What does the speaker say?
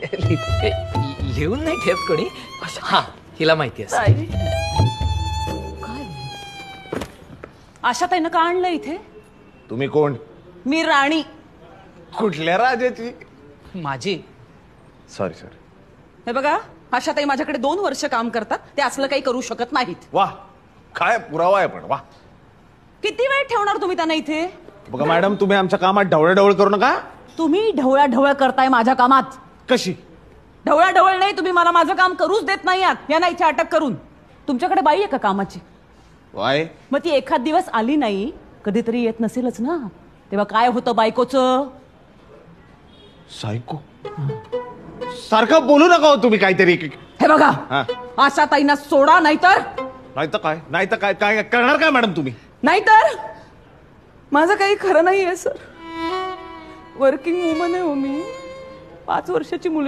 लिहून नाही ठेवत कोणी. हा, हिला माहिती आहे. काय आशाताईनं का आणलं इथे? तुम्ही कोण? मी राणी. कुठल्या राजाची? माझी. Sorry sorry. हे बघा, आशाताई माझ्याकडे 2 वर्ष काम करतात, ते असलं काही करू शकत नाहीत. वाह, काय पुरावा आहे पण. वाह, किती वेळ ठेवणार तुम्ही त्यांना इथे? बघा मॅडम, तुम्ही आमच्या कामात ढवळाढवळ करू नका. तुम्ही ढवळाढवळ करताय माझ्या कामात. कशी ढवळाढवळ नाही, तुम्ही मला माझं काम करूच देत नाही आहात. यांना इथे अटक करून. तुमच्याकडे बाई आहे का कामाची? वाय, मग ती एखाद दिवस आली नाही, कधीतरी येत नसेलच ना, तेव्हा काय होतं बायकोचं? सायको. सारखं बोलू नका हो तुम्ही काहीतरी. हे बघा, हा. आशाताईंना सोडा, नाहीतर नाही तर काय करणार काय मॅडम तुम्ही? नाहीतर माझं काही खरं नाहीये सर. वर्किंग वुमन आहे हो मी. 5 वर्षाची मुलगी.